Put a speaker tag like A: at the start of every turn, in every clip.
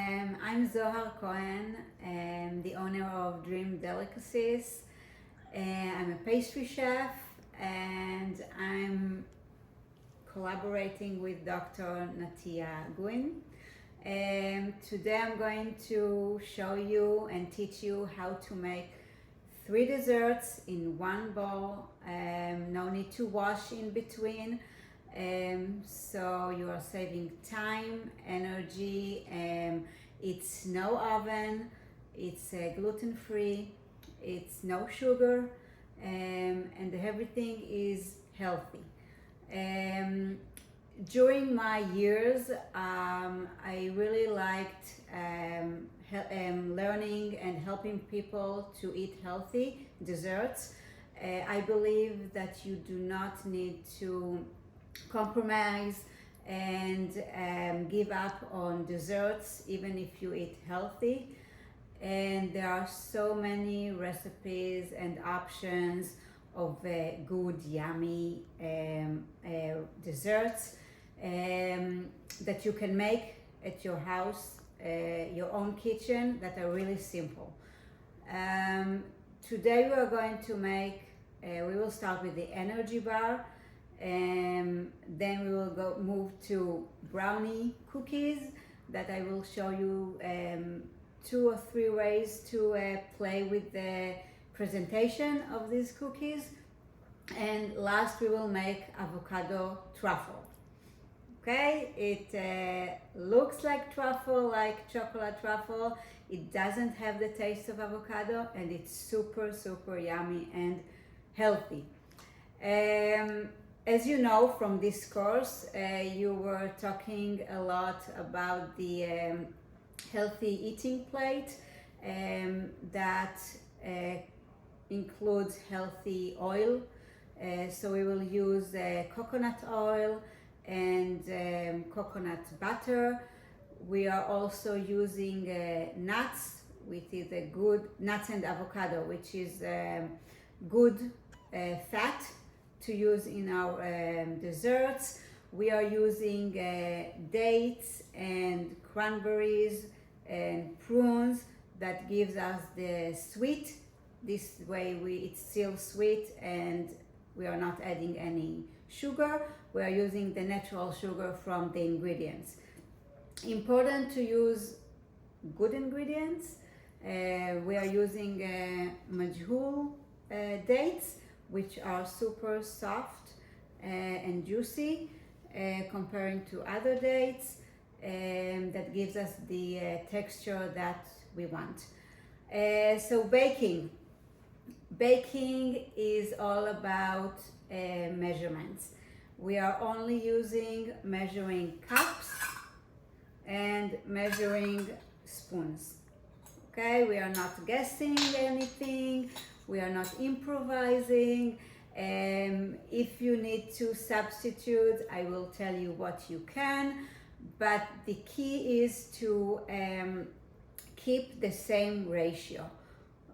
A: I'm Zohar Cohen, the owner of Delicacies. I'm a pastry chef and I'm collaborating with Dr. Natia Guin. Today I'm going to show you and teach you how to make 3 desserts in one bowl. No need to wash in between. So you are saving time, energy. It's no oven, it's gluten-free, it's no sugar, and everything is healthy. During my years, I really liked learning and helping people to eat healthy desserts. I believe that you do not need to compromise and give up on desserts even if you eat healthy. And there are so many recipes and options of good, yummy desserts that you can make at your house, your own kitchen, that are really simple. Today we are going to make, we will start with the energy bar, and then we will move to brownie cookies that I will show you 2 or 3 ways to play with the presentation of these cookies. And last we will make avocado truffle. Okay, it looks like truffle, like chocolate truffle. It doesn't have the taste of avocado, and it's super yummy and healthy. As you know from this course, you were talking a lot about the healthy eating plate that includes healthy oil. So we will use coconut oil and coconut butter. We are also using nuts, which is a good nuts and avocado, which is good fat to use in our desserts. We are using dates and cranberries and prunes that gives us the sweet. This way it's still sweet and we are not adding any sugar. We are using the natural sugar from the ingredients. Important to use good ingredients. We are using majhul dates, which are super soft and juicy comparing to other dates, that gives us the texture that we want. So baking is all about measurements. We are only using measuring cups and measuring spoons. Okay, we are not guessing anything, we are not improvising. If you need to substitute, I will tell you what you can, but the key is to keep the same ratio.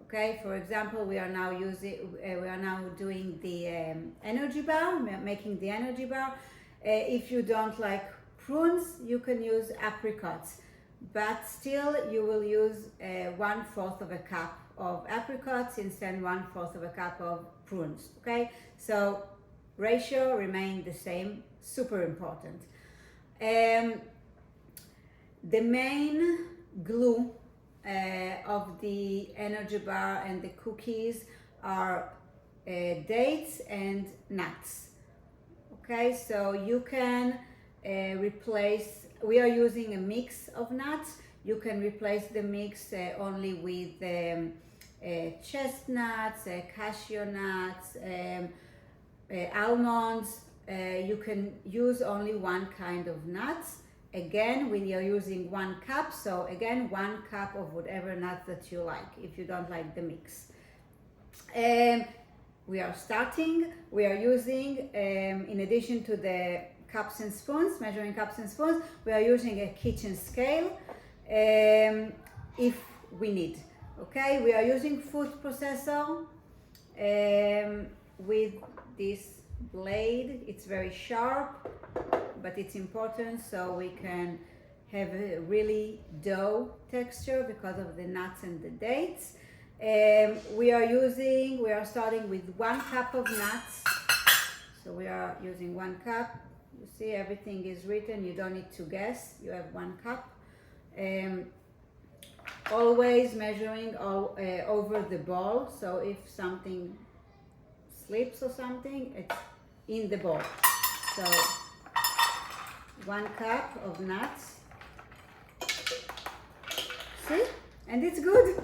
A: Okay, for example, we are now doing the energy bar, making the energy bar. If you don't like prunes, you can use apricots, but still you will use 1/4 of a cup of apricots instead of 1/4 of a cup of prunes. Okay, so ratio remain the same, super important. The main glue of the energy bar and the cookies are dates and nuts. Okay, so you can replace, we are using a mix of nuts. You can replace the mix only with chestnuts, cashew nuts, almonds. You can use only one kind of nuts. Again, when you're using 1 cup, so again 1 cup of whatever nut that you like, if you don't like the mix. We are starting, we are using, in addition to the cups and spoons, measuring cups and spoons, we are using a kitchen scale if we need. Okay, we are using food processor with this blade. It's very sharp, but it's important so we can have a really dough texture because of the nuts and the dates. We are starting with 1 cup of nuts. So we are using 1 cup. You see, everything is written. You don't need to guess. You have 1 cup. Always measuring over the bowl. So if something slips or something, it's in the bowl. So 1 cup of nuts. See? And it's good.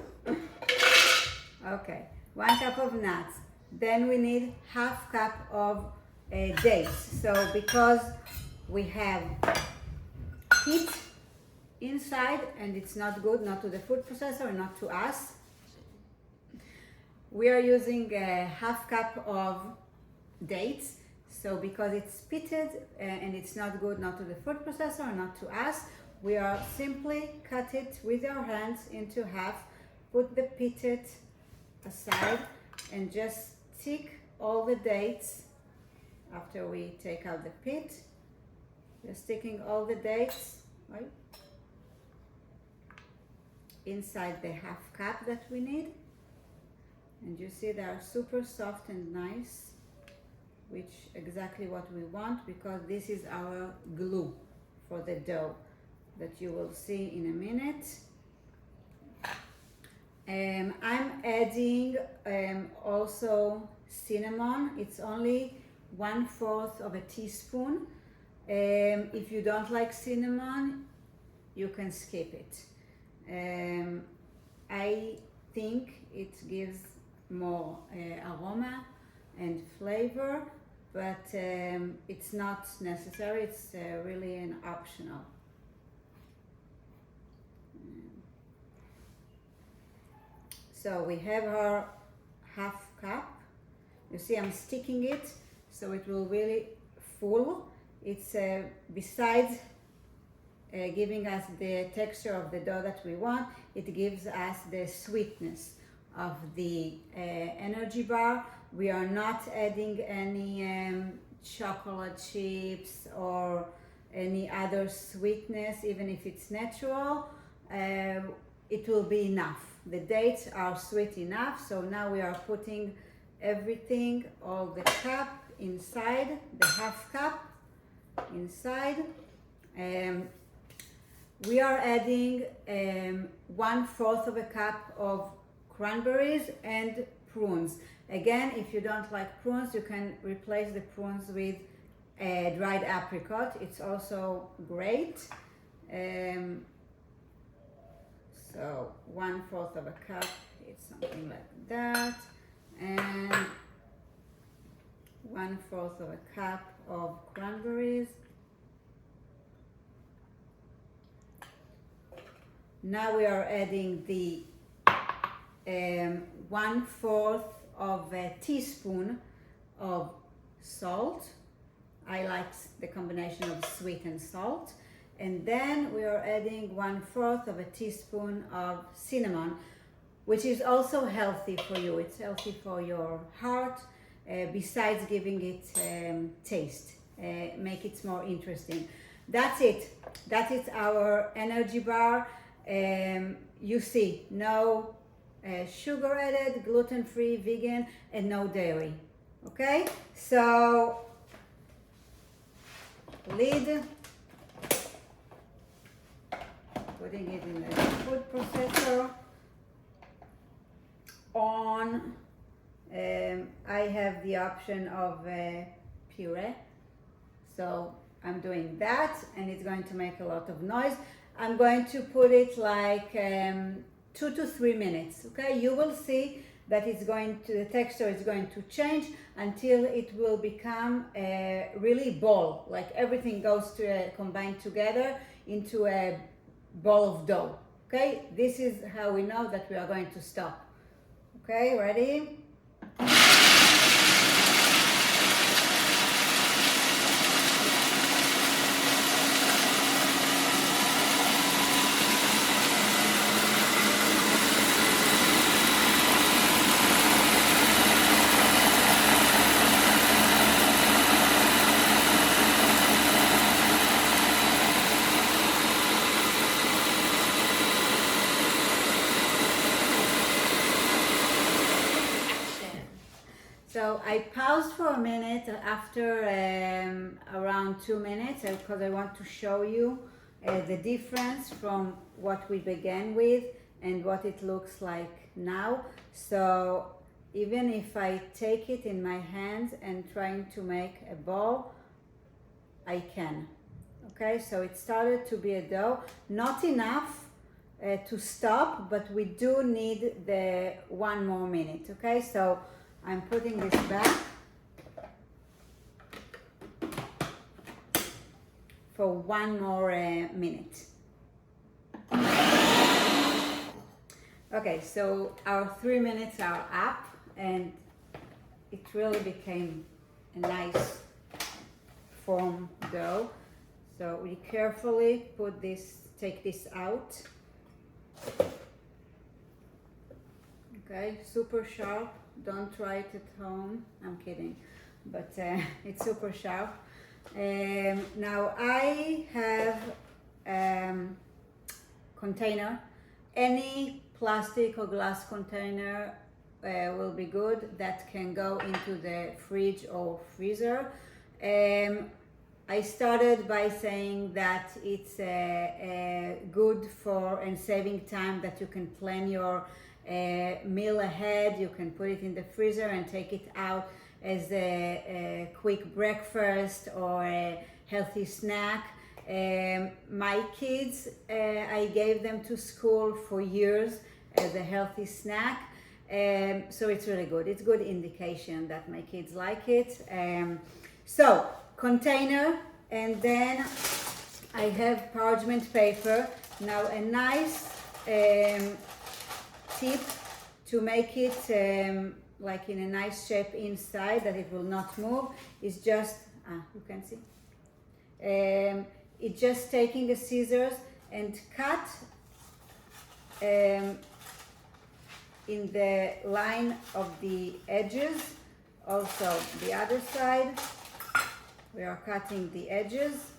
A: Okay, 1 cup of nuts. Then we need 1/2 cup of dates. So because we have heat inside and it's not good, not to the food processor, not to us, we are using 1/2 cup of dates. So because it's pitted and it's not good, not to the food processor, not to us, we are simply cut it with our hands into half, put the pitted aside, and just stick all the dates after we take out the pit. Just sticking all the dates, right, inside the 1/2 cup that we need. And you see they are super soft and nice, which exactly what we want, because this is our glue for the dough that you will see in a minute. I'm adding also cinnamon. It's only 1/4 of a teaspoon. If you don't like cinnamon, you can skip it. I think it gives more aroma and flavor, but it's not necessary. It's really an optional. So we have our 1/2 cup. You see I'm sticking it so it will really full. It's besides giving us the texture of the dough that we want, it gives us the sweetness of the energy bar. We are not adding any chocolate chips or any other sweetness, even if it's natural. It will be enough. The dates are sweet enough, so now we are putting everything, all the cup inside, the 1/2 cup inside. We are adding 1/4 of a cup of cranberries and prunes. Again, if you don't like prunes, you can replace the prunes with dried apricot. It's also great. So 1/4 of a cup, it's something like that, and 1/4 of a cup of cranberries. Now we are adding the 1/4 of a teaspoon of salt. I like the combination of sweet and salt. And then we are adding 1/4 of a teaspoon of cinnamon, which is also healthy for you. It's healthy for your heart, besides giving it taste, make it more interesting. That's it. That is our energy bar. You see, no sugar added, gluten-free, vegan, and no dairy. Okay, so lid, putting it in the food processor. On, I have the option of puree, so I'm doing that, and it's going to make a lot of noise. I'm going to put it like 2 to 3 minutes. Okay, you will see that the texture is going to change until it will become a really ball, like everything goes to combine together into a ball of dough. Okay, this is how we know that we are going to stop. Okay, ready? so I paused for a minute after around 2 minutes because I want to show you the difference from what we began with and what it looks like now. So even if I take it in my hands and trying to make a ball, I can. Okay, so it started to be a dough, not enough to stop, but we do need the 1 more minute. Okay, so I'm putting this back for 1 more minute. Okay, so our 3 minutes are up and it really became a nice form dough. So we carefully take this out. Okay, super sharp. Don't try it at home. I'm kidding, but it's super sharp. Now I have container. Any plastic or glass container will be good. That can go into the fridge or freezer. I started by saying that it's good for and saving time, that you can plan your meal ahead. You can put it in the freezer and take it out as a quick breakfast or a healthy snack. My kids, I gave them to school for years as a healthy snack. So it's really good. It's good indication that my kids like it. So container, and then I have parchment paper. Now a nice tip to make it like in a nice shape inside that it will not move is just, you can see, it's just taking the scissors and cut in the line of the edges. Also the other side, we are cutting the edges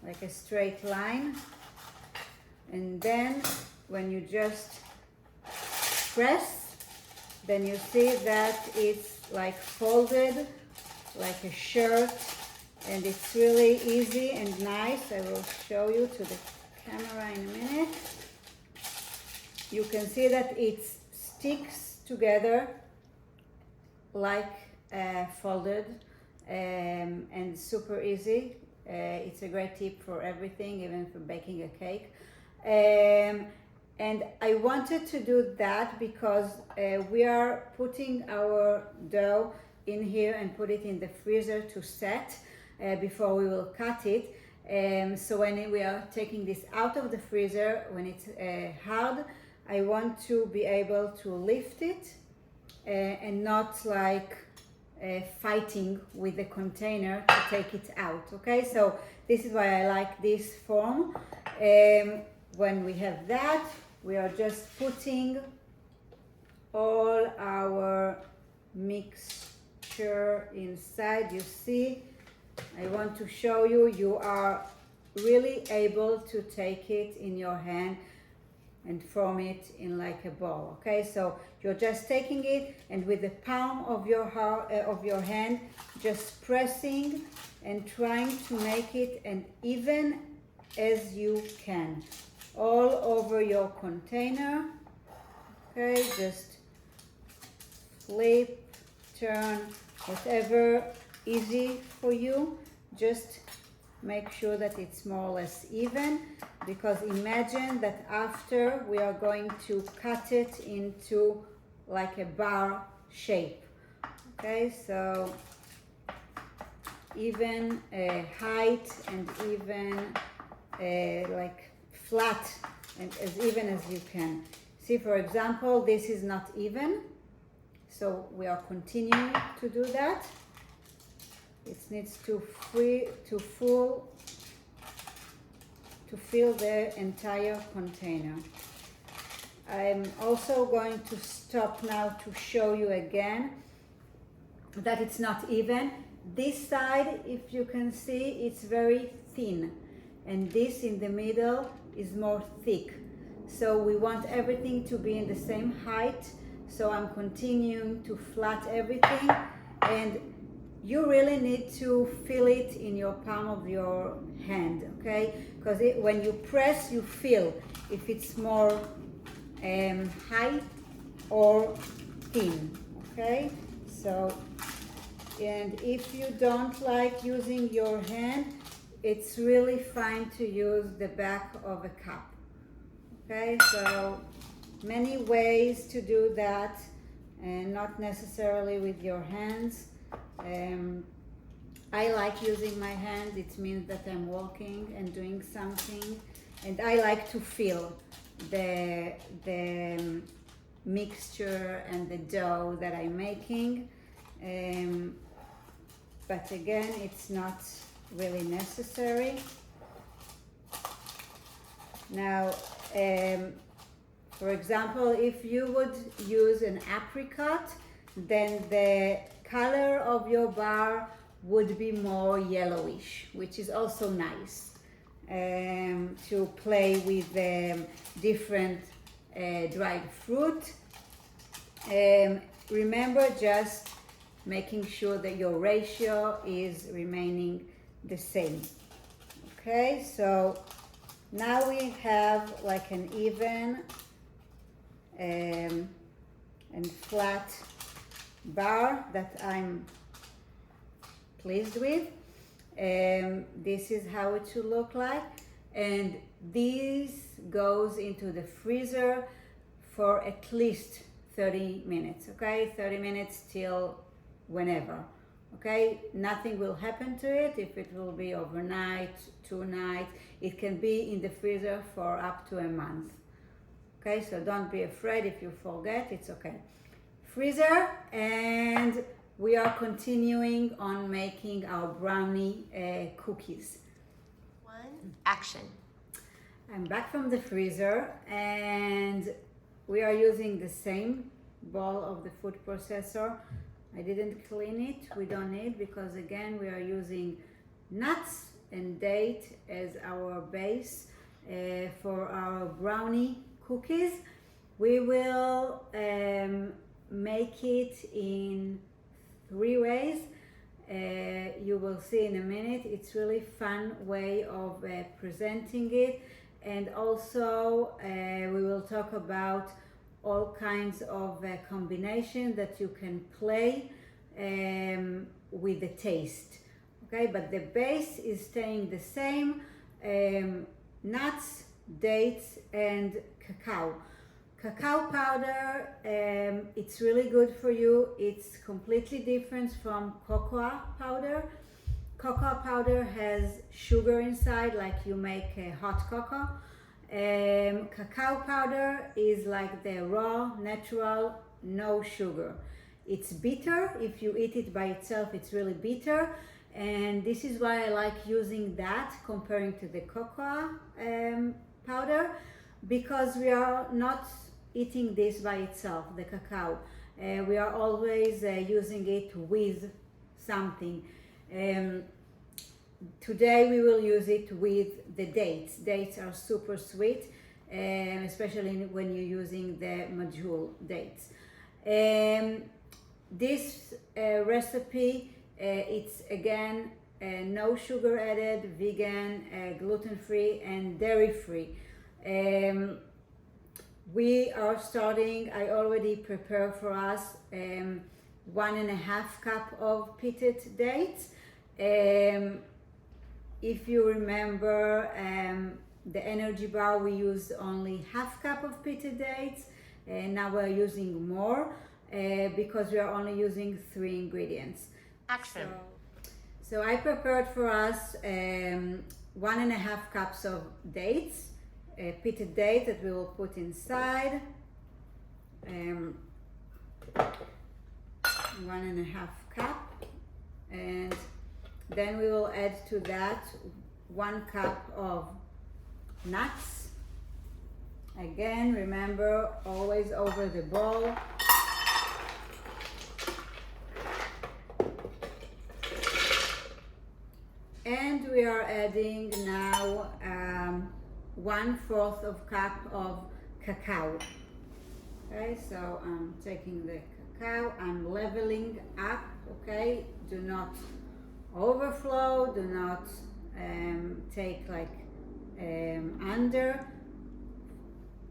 A: like a straight line, and then when you just press, then you see that it's like folded like a shirt, and it's really easy and nice. I will show you to the camera in a minute. You can see that it sticks together like folded, and super easy. It's a great tip for everything, even for baking a cake. And I wanted to do that because we are putting our dough in here and put it in the freezer to set before we will cut it. So when we are taking this out of the freezer, when it's hard, I want to be able to lift it and not like fighting with the container to take it out. Okay, so this is why I like this form. When we have that, we are just putting all our mixture inside. You see, I want to show you, you are really able to take it in your hand and form it in like a ball. Okay, so you're just taking it and with the palm of your hand, just pressing and trying to make it as even as you can all over your container. Okay, just flip, turn, whatever easy for you. Just make sure that it's more or less even, because imagine that after we are going to cut it into like a bar shape. Okay, so even height and even like flat and as even as you can. See, for example, this is not even, so we are continuing to do that. It needs to fill the entire container. I'm also going to stop now to show you again that it's not even. This side, if you can see, it's very thin, and this in the middle is more thick. So we want everything to be in the same height, so I'm continuing to flat everything, and you really need to feel it in your palm of your hand, okay? Because when you press, you feel if it's more high or thin, okay? So, and if you don't like using your hand, it's really fine to use the back of a cup, okay? So many ways to do that, and not necessarily with your hands. I like using my hands. It means that I'm walking and doing something, and I like to feel the mixture and the dough that I'm making. But again, it's not really necessary. Now, for example, if you would use an apricot, then the color of your bar would be more yellowish, which is also nice to play with different dried fruit. Remember, just making sure that your ratio is remaining the same. Okay, so now we have like an even and flat bar that I'm pleased with. This is how it should look like, and this goes into the freezer for at least 30 minutes, okay? 30 minutes till whenever, okay? Nothing will happen to it. If it will be overnight, 2 nights, it can be in the freezer for up to a month, okay? So don't be afraid if you forget, it's okay. Freezer, and we are continuing on making our brownie cookies.
B: Action.
A: I'm back from the freezer, and we are using the same bowl of the food processor. I didn't clean it. We don't need, because again we are using nuts and date as our base for our brownie cookies. We will make it in 3 ways. You will see in a minute. It's really fun way of presenting it, and also we will talk about all kinds of combinations that you can play with the taste, okay? But the base is staying the same: nuts, dates, and cacao. Cacao powder, it's really good for you. It's completely different from cocoa powder. Cocoa powder has sugar inside, like you make a hot cocoa. Cacao powder is like the raw, natural, no sugar. It's bitter. If you eat it by itself, it's really bitter. And this is why I like using that comparing to the cocoa powder, because we are not eating this by itself, the cacao. We are always using it with something. Today we will use it with the dates. Dates are super sweet, especially when you're using the majhul dates. This recipe, it's again no sugar added, vegan, gluten-free, and dairy-free. We are starting, I already prepared for us 1.5 cup of pitted dates. If you remember the energy bar, we used only 1/2 cup of pitted dates, and now we're using more because we are only using 3 ingredients.
B: Action.
A: So I prepared for us 1.5 cups of dates, pitted dates that we will put inside. 1.5 cup, and then we will add to that 1 cup of nuts. Again, remember, always over the bowl. And we are adding now 1/4 of cup of cacao. Okay, so I'm taking the cacao, I'm leveling up, okay? Do not overflow, do not take like under.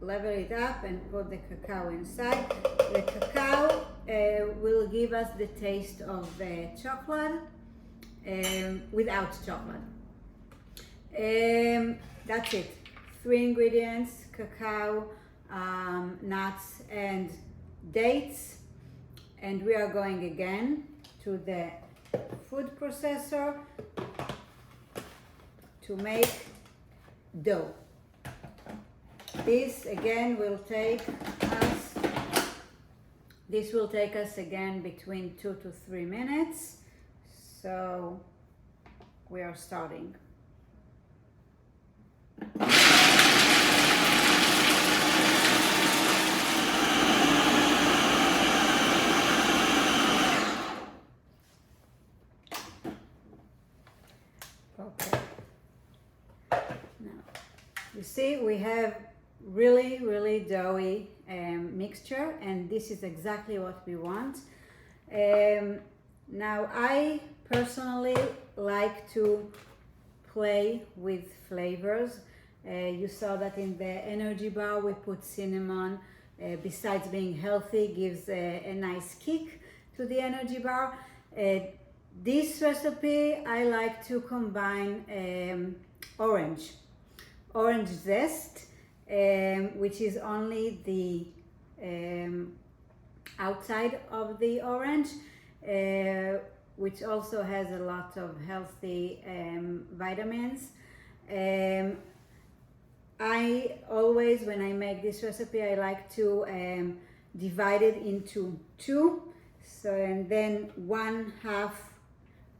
A: Level it up and put the cacao inside. The cacao will give us the taste of chocolate without chocolate. That's it. 3 ingredients: cacao, nuts, and dates. And we are going again to the food processor to make dough. This again will take us again between 2 to 3 minutes. So we are starting. Okay. Now, you see we have really doughy mixture, and this is exactly what we want. Now I personally like to play with flavors. You saw that in the energy bar we put cinnamon. Besides being healthy, gives a nice kick to the energy bar. This recipe I like to combine orange zest, which is only the outside of the orange, which also has a lot of healthy vitamins. I always, when I make this recipe, I like to divide it into 2. So, and then 1/2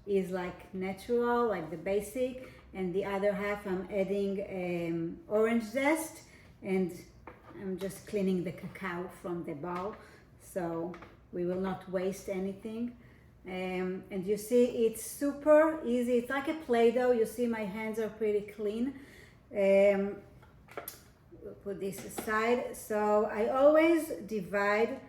A: is like natural, like the basic, and the other half I'm adding orange zest, and I'm just cleaning the cacao from the bowl, so we will not waste anything. And you see it's super easy. It's like a Play-Doh. You see my hands are pretty clean. We'll put this aside. So I always divide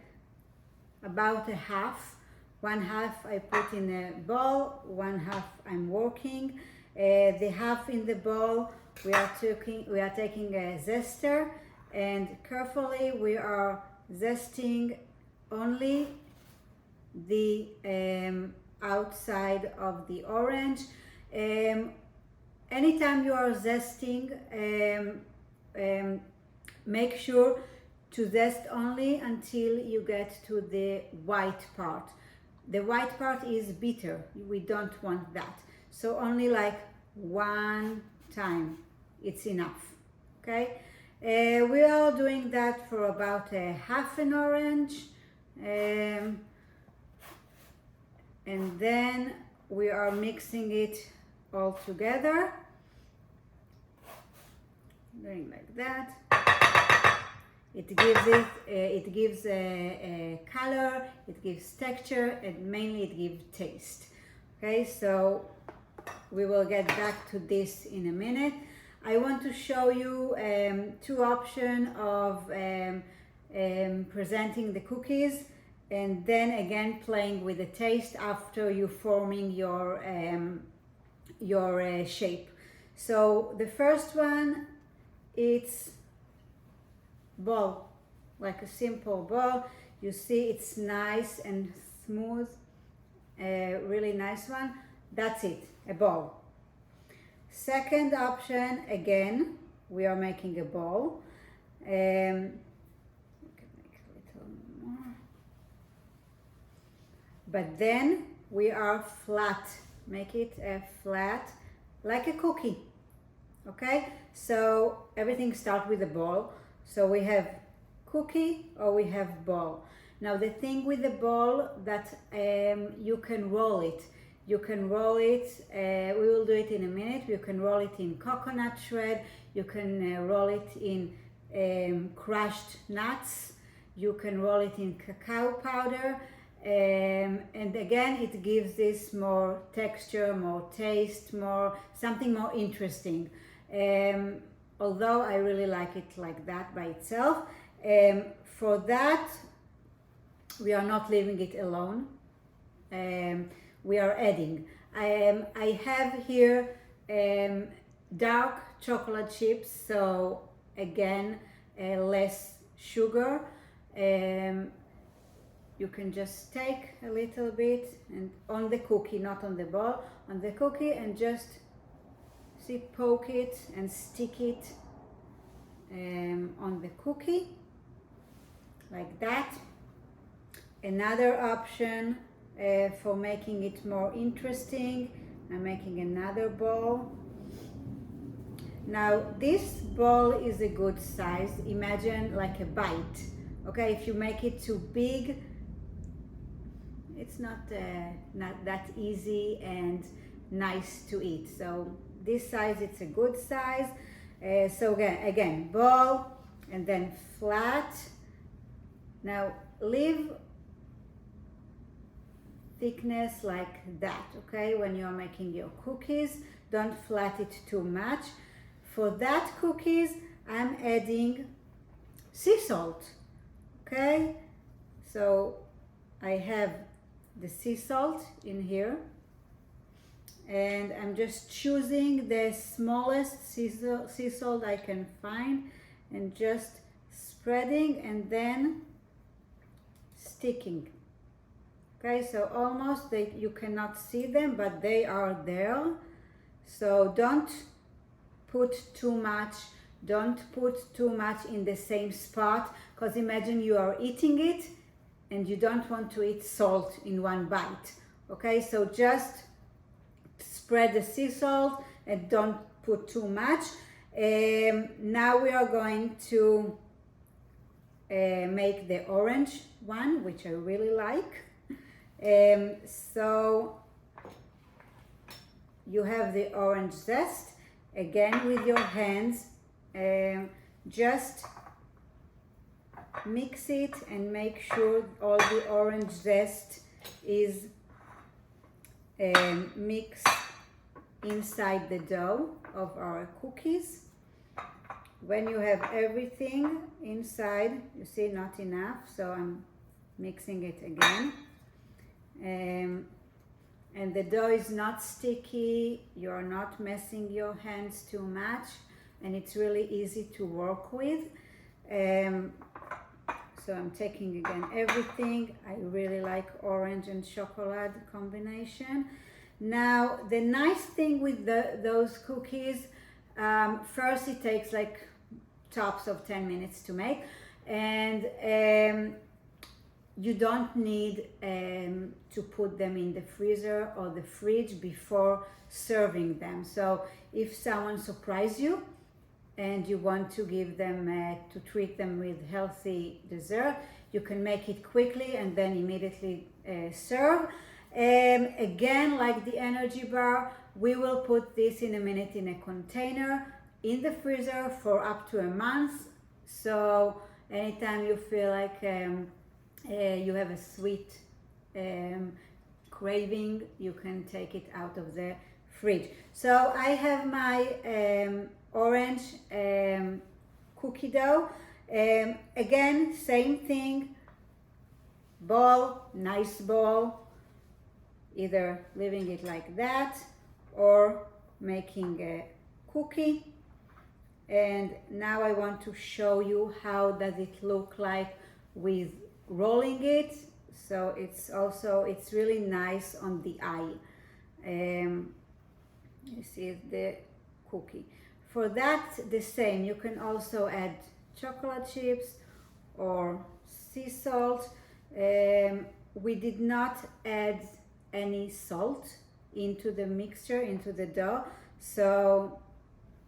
A: about 1/2. 1/2 I put in a bowl, 1/2 I'm working. The half in the bowl we are taking a zester, and carefully we are zesting only the outside of the orange. Anytime you are zesting, make sure to zest only until you get to the white part. The white part is bitter. We don't want that. So only like 1 time, it's enough. Okay? We are doing that for about 1/2 an orange. And then we are mixing it all together. Doing like that. It gives a color, it gives texture, and mainly it gives taste. Okay, so we will get back to this in a minute. I want to show you 2 options of presenting the cookies, and then again playing with the taste after you forming your shape. So the first one, it's ball, like a simple ball. You see it's nice and smooth, really nice one. That's it, a ball. Second option, again, we are making a ball. We can make a little more. But then we are flat, make it a flat, like a cookie. Okay, so everything starts with a ball. So we have cookie or we have ball. Now the thing with the ball that you can roll it. You can roll it, we will do it in a minute. You can roll it in coconut shred. You can roll it in crushed nuts. You can roll it in cacao powder. And again, it gives this more texture, more taste, something more interesting. Although I really like it like that by itself. For that, we are not leaving it alone. We are adding. I have here dark chocolate chips, so again, less sugar. You can just take a little bit and on the cookie, not on the ball, on the cookie, and just poke it and stick it on the cookie like that. Another option for making it more interesting, I'm making another ball. Now this ball is a good size. Imagine like a bite. Okay, if you make it too big, it's not that easy and nice to eat. So this size, it's a good size. So again, ball and then flat. Now leave thickness like that, okay? When you're making your cookies, don't flat it too much. For that cookies, I'm adding sea salt, okay? So I have the sea salt in here, and I'm just choosing the smallest sea salt I can find and just spreading and then sticking. Okay, so almost you cannot see them, but they are there. So don't put too much, don't put too much in the same spot, because imagine you are eating it and you don't want to eat salt in one bite. Okay, so just spread the sea salt and don't put too much. Now we are going to make the orange one, which I really like. So you have the orange zest. Again, with your hands, just mix it and make sure all the orange zest is mixed inside the dough of our cookies. When you have everything inside, you see not enough, so I'm mixing it again. And the dough is not sticky, you're not messing your hands too much, and it's really easy to work with. So I'm taking again everything. I really like orange and chocolate combination. Now the nice thing with those cookies, first it takes like tops of 10 minutes to make, and you don't need to put them in the freezer or the fridge before serving them. So if someone surprises you and you want to give them, to treat them with healthy dessert, you can make it quickly and then immediately serve. Again, like the energy bar, we will put this in a minute in a container in the freezer for up to a month. So anytime you feel like you have a sweet craving, you can take it out of the fridge. So I have my orange cookie dough. Again, same thing, ball, nice ball, either leaving it like that or making a cookie. And now I want to show you how does it look like with rolling it. So it's really nice on the eye. You see the cookie. For that, the same, you can also add chocolate chips or sea salt. We did not add any salt into the mixture, into the dough, so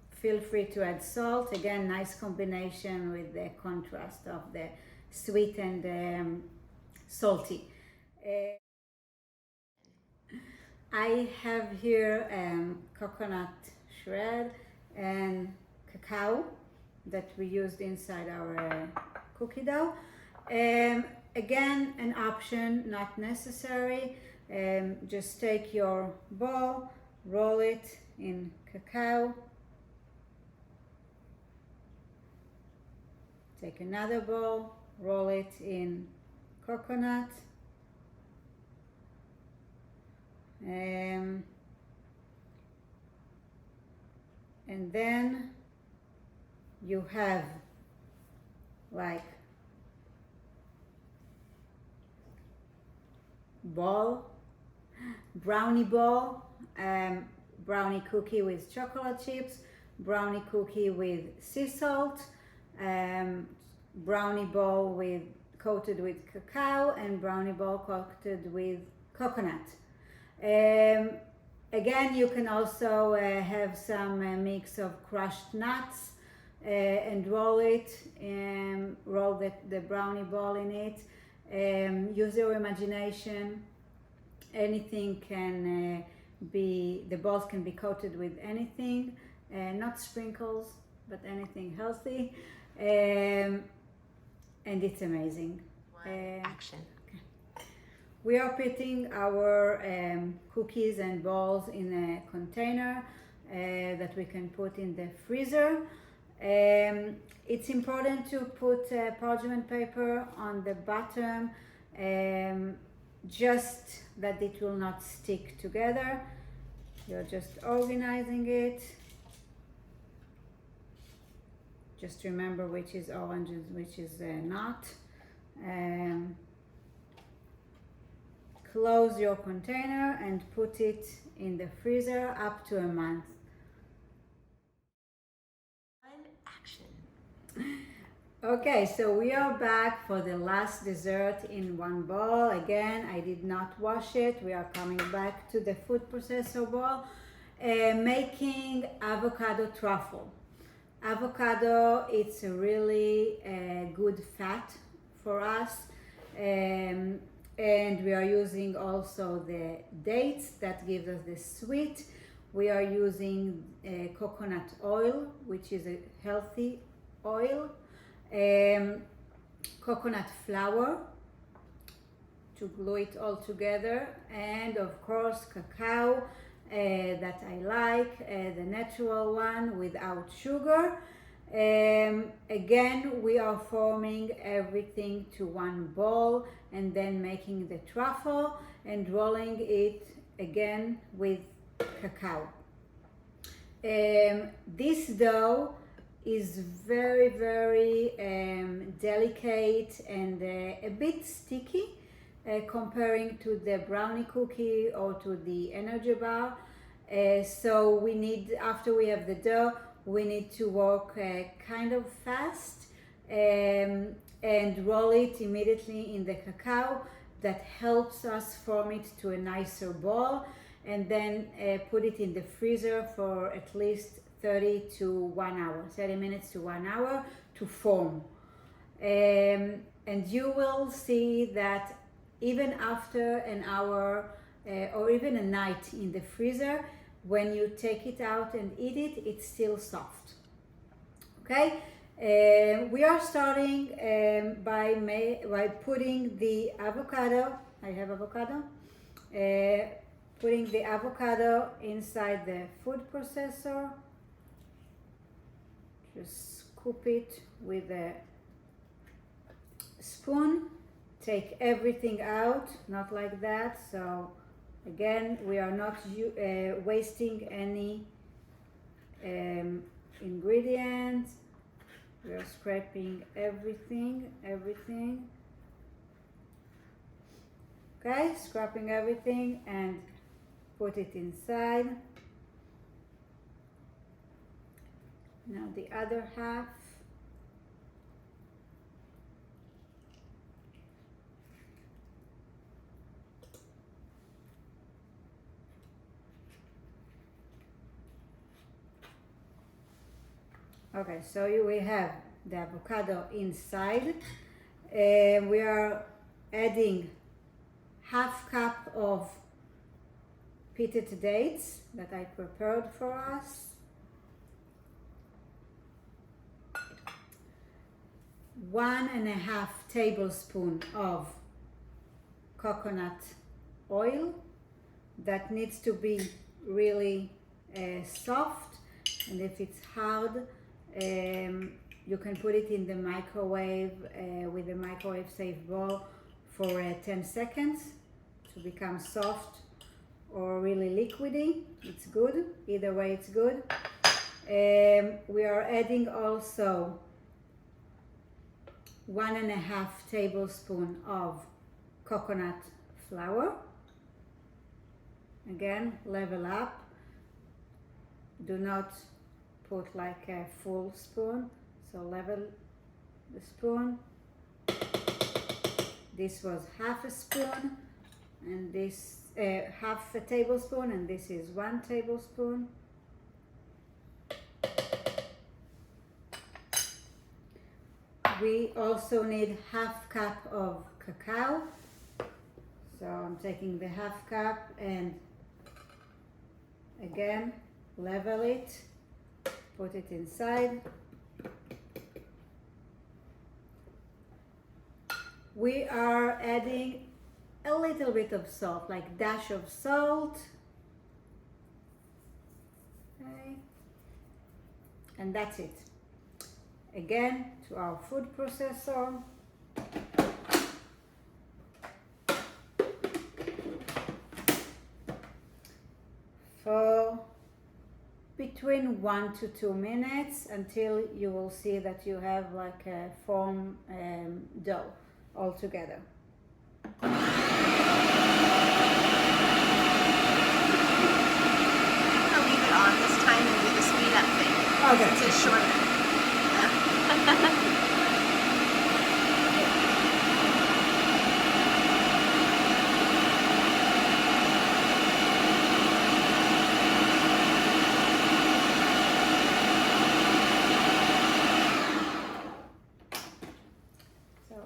A: feel free to add salt. Again, nice combination with the contrast of the sweet and salty. I have here coconut shred and cacao that we used inside our cookie dough. Again, an option, not necessary. Just take your ball, roll it in cacao, Take another bowl, roll it in coconut. And then you have like ball, brownie ball, brownie cookie with chocolate chips, brownie cookie with sea salt, brownie ball coated with cacao, and brownie ball coated with coconut. Again, you can also have some mix of crushed nuts and roll it, roll the brownie ball in it. Use your imagination. Anything can the balls can be coated with anything, not sprinkles, but anything healthy, and it's amazing.
B: Action.
A: We are putting our cookies and balls in a container that we can put in the freezer. It's important to put parchment paper on the bottom, just that it will not stick together. You're just organizing it. Just remember which is orange and which is not. Close your container and put it in the freezer up to a month.
B: Action.
A: Okay, so we are back for the last dessert in one bowl. Again, I did not wash it. We are coming back to the food processor bowl, making avocado truffle. Avocado, it's a really good fat for us. And we are using also the dates that gives us the sweet. We are using coconut oil, which is a healthy oil, coconut flour to glue it all together, and of course cacao that I like, the natural one without sugar. Again, we are forming everything to one bowl and then making the truffle and rolling it again with cacao. This dough is very, very delicate and a bit sticky comparing to the brownie cookie or to the energy bar. So we need, after we have the dough, we need to work kind of fast and roll it immediately in the cacao. That helps us form it to a nicer ball, and then put it in the freezer for at least 30 minutes to 1 hour to form. And you will see that even after an hour or even a night in the freezer, when you take it out and eat it, it's still soft. Okay, we are starting by putting the avocado. I have avocado. Putting the avocado inside the food processor. Just scoop it with a spoon. Take everything out, not like that. So again, we are not wasting any ingredients. We are scraping everything. Okay, scraping everything and put it inside. Now the other half. Okay, so we have the avocado inside. We are adding half cup of pitted dates that I prepared for us. 1.5 tablespoons of coconut oil that needs to be really soft, and if it's hard You can put it in the microwave with a microwave safe bowl for 10 seconds to become soft or really liquidy. It's good. Either way, it's good. We are adding also 1.5 tablespoons of coconut flour. Again, level up. Do not put like a full spoon, so level the spoon. This was half a spoon, and this half a tablespoon, and this is 1 tablespoon. We also need half cup of cacao. So I'm taking the half cup and again level it, put it inside. We are adding a little bit of salt, like dash of salt. Okay. And that's it. Again, to our food processor. For between 1 to 2 minutes until you will see that you have like a firm dough all together.
B: I'll leave it on this time and do the speed up thing.
A: Okay.
B: Since it's shorter.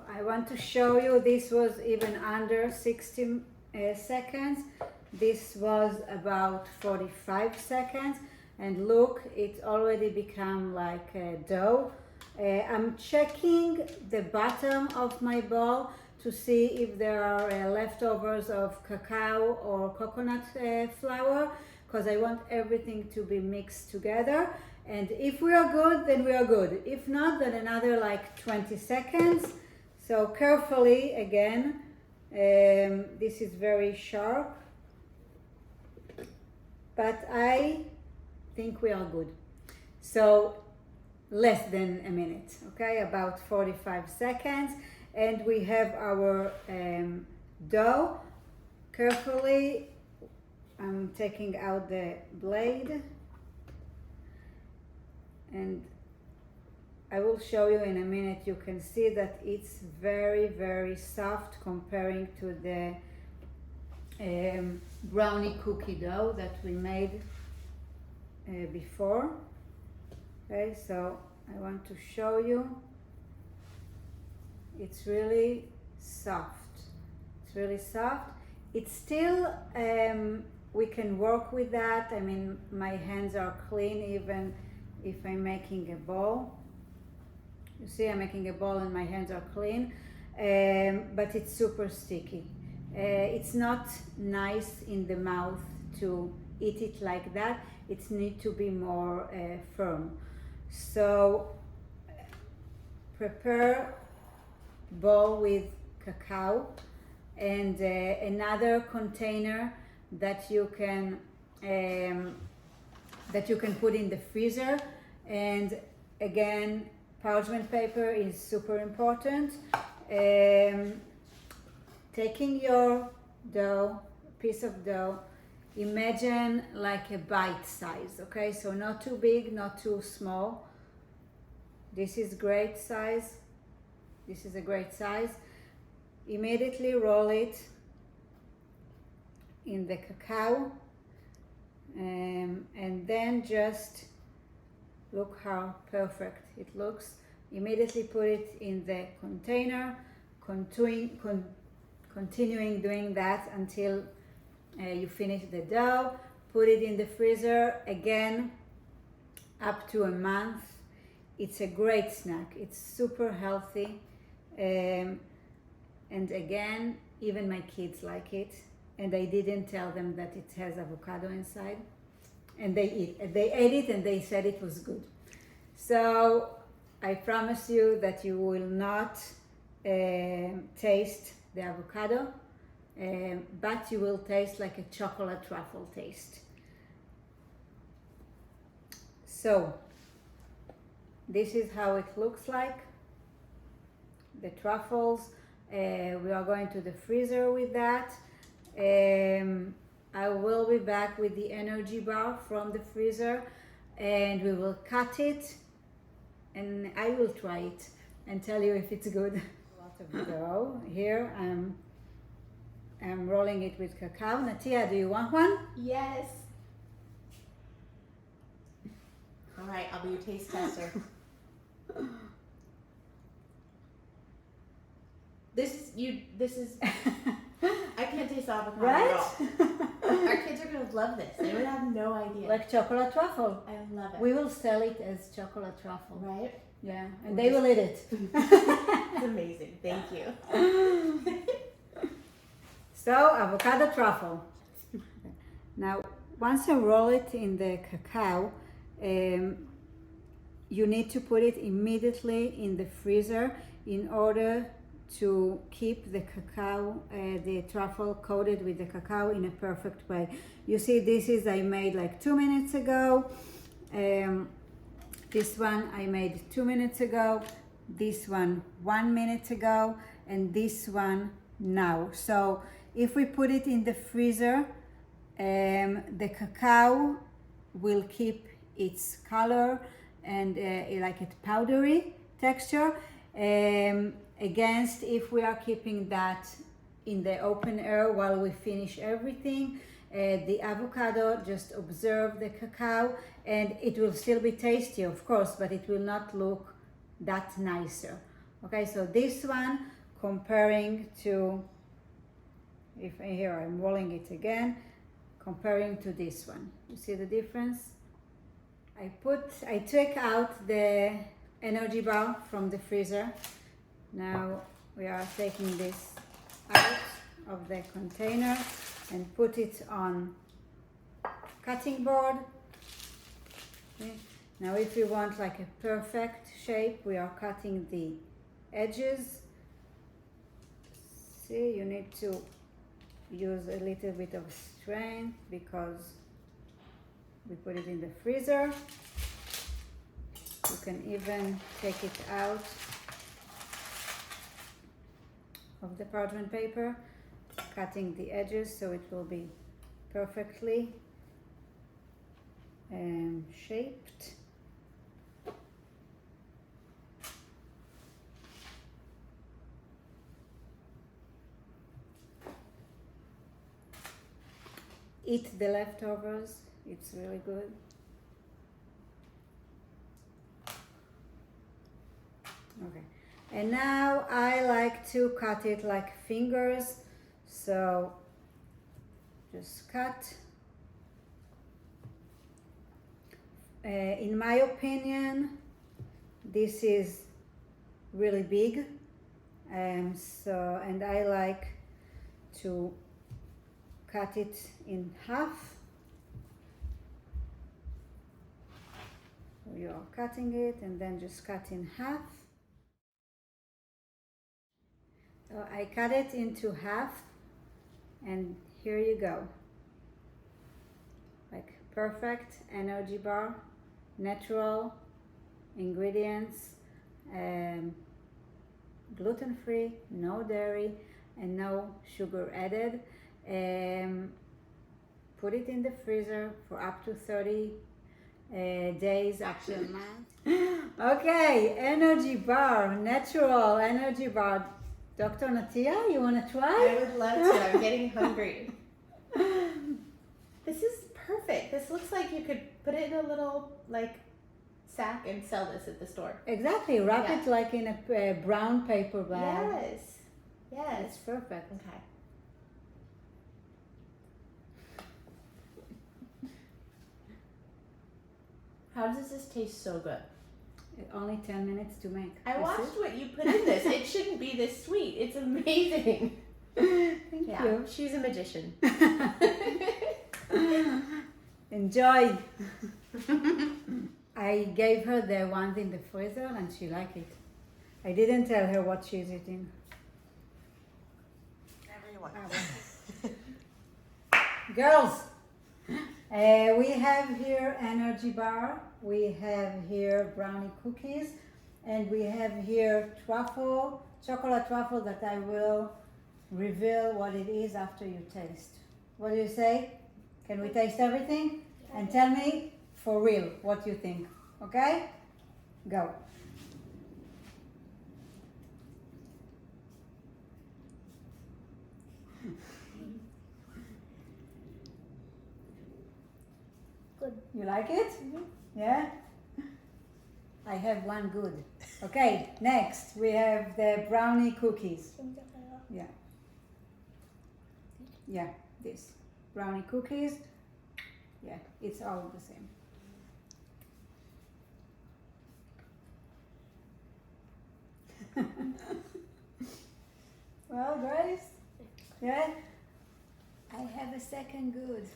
A: I want to show you, this was even under 60 seconds. This was about 45 seconds, and look, it already become like a dough. I'm checking the bottom of my bowl to see if there are leftovers of cacao or coconut flour, because I want everything to be mixed together. And if we are good, then we are good. If not, then another like 20 seconds. So carefully again, this is very sharp, but I think we are good. So less than a minute, okay, about 45 seconds, and we have our dough. Carefully, I'm taking out the blade, and I will show you in a minute. You can see that it's very, very soft comparing to the brownie cookie dough that we made before. Okay, so I want to show you. It's really soft. It's really soft. It's still, we can work with that. I mean, my hands are clean even if I'm making a ball. You see, I'm making a ball and my hands are clean, but it's super sticky. It's not nice in the mouth to eat it like that. It needs to be more firm. So prepare bowl with cacao and another container that you can put in the freezer. And again, parchment paper is super important. Taking your dough, piece of dough, imagine like a bite size, okay? So not too big, not too small. This is great size. This is a great size. Immediately roll it in the cacao, and then just look how perfect it looks. Immediately put it in the container, continuing doing that until you finish the dough. Put it in the freezer again up to a month. It's a great snack. It's super healthy, and again, even my kids like it, and I didn't tell them that it has avocado inside, and they ate it and they said it was good. So I promise you that you will not taste the avocado, but you will taste like a chocolate truffle taste. So this is how it looks like, the truffles. We are going to the freezer with that. I will be back with the energy bar from the freezer, and we will cut it, and I will try it and tell you if it's good. A lot of dough here. I'm rolling it with cacao. Natia, do you want one?
B: Yes. All right, I'll be your taste tester. This is I can't taste avocado at all.
A: Right?
B: Our kids are gonna love this. They would have no idea.
A: Like chocolate truffle.
B: I love it.
A: We will sell it as chocolate truffle.
B: Right?
A: Yeah, and they will eat it.
B: It's amazing. Thank you.
A: So, avocado truffle. Now, once you roll it in the cacao, you need to put it immediately in the freezer in order to keep the cacao, the truffle coated with the cacao in a perfect way. You see, this is I made like 2 minutes ago. This one I made 2 minutes ago. This one 1 minute ago, and this one now. So if we put it in the freezer, the cacao will keep its color and like its powdery texture. Against if we are keeping that in the open air while we finish everything, the avocado just observe the cacao, and it will still be tasty, of course, but it will not look that nicer. Okay, so this one comparing to, if here I'm rolling it again, comparing to this one, you see the difference? I took out the energy bar from the freezer. Now we are taking this out of the container and put it on cutting board. Okay. Now if you want like a perfect shape, we are cutting the edges. See, you need to use a little bit of strength because we put it in the freezer. You can even take it out of the parchment paper, cutting the edges so it will be perfectly shaped. Eat the leftovers, it's really good. Okay. And now I like to cut it like fingers, so just cut. In my opinion, this is really big, and I like to cut it in half. So you are cutting it and then just cut in half. So I cut it into half, and here you go. Like perfect energy bar, natural ingredients, gluten-free, no dairy, and no sugar added. Put it in the freezer for up to 30 days, up to a month. Okay, energy bar, natural energy bar. Dr. Natia, you want to try?
B: I would love to. I'm getting hungry. This is perfect. This looks like you could put it in a little like sack and sell this at the store.
A: Exactly. Wrap it like in a brown paper bag.
B: Yes. Yes.
A: It's perfect.
B: Okay. How does this taste so good?
A: Only 10 minutes to make.
B: I watched what you put in this. It shouldn't be this sweet. It's amazing.
A: Thank you.
B: She's a magician.
A: Enjoy. I gave her the ones in the freezer and she liked it. I didn't tell her what she's eating.
C: Everyone.
A: Girls, we have here energy bar, we have here brownie cookies, and we have here truffle, chocolate truffle that I will reveal what it is after you taste. What do you say? Can we taste everything? And tell me for real what you think, okay? Go.
B: Good.
A: You like it? Yeah? I have one good. Okay, next we have the brownie cookies. Yeah. Yeah, this. Brownie cookies. Yeah, it's all the same. Well, guys, yeah, I have a second good.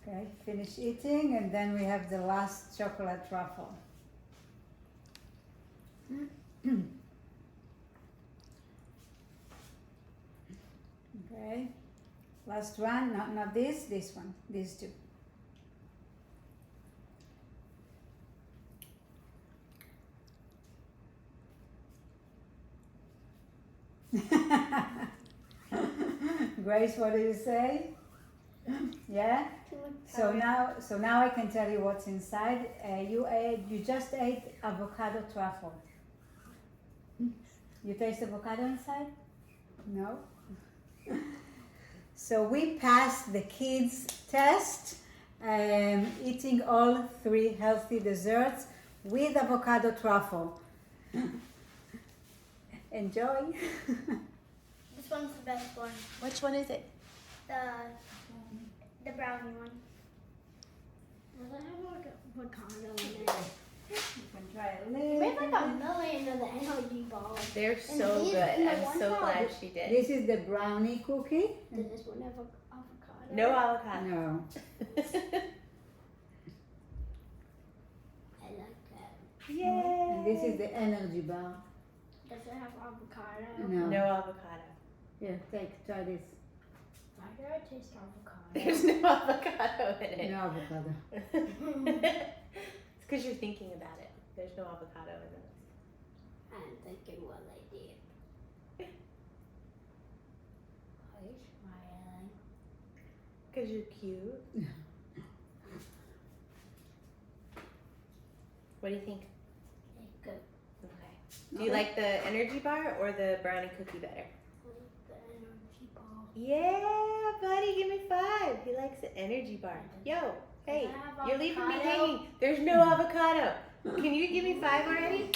A: Okay, finish eating, and then we have the last chocolate truffle. Okay, last one, not this one, these two. Grace, what do you say? Yeah. So now I can tell you what's inside. You just ate avocado truffle. You taste avocado inside? No. So we passed the kids test, eating all 3 healthy desserts with avocado truffle. Enjoy.
D: This one's the best one.
B: Which one is it?
D: The brownie one. Does it have like avocado in it?
A: You can try a
D: We
A: little.
D: have like a million of the energy balls.
B: They're so
D: these-
B: good.
D: and the
B: I'm
D: one
B: so
D: that-
B: glad she did.
A: This is the brownie cookie.
D: Does this one have avocado?
B: No avocado.
A: No.
D: I like that.
B: Yay!
A: And this is the energy bar.
D: Does it have avocado?
A: No.
B: No avocado.
A: Here, try this.
D: Why do I taste avocado?
B: There's no avocado in it.
A: No avocado.
B: It's because you're thinking about it. There's no avocado in it.
D: I'm thinking what I did. Why are you smiling?
B: Because you're cute. What do you think?
D: It's good.
B: Okay. Do you like the energy bar or the brownie cookie better?
D: The energy ball.
B: Yeah, buddy, give me 5. He likes the energy bar. Yo, hey,
D: Does it have
B: you're leaving me
D: avocado?
B: hanging. There's no avocado. Can you give me 5 already?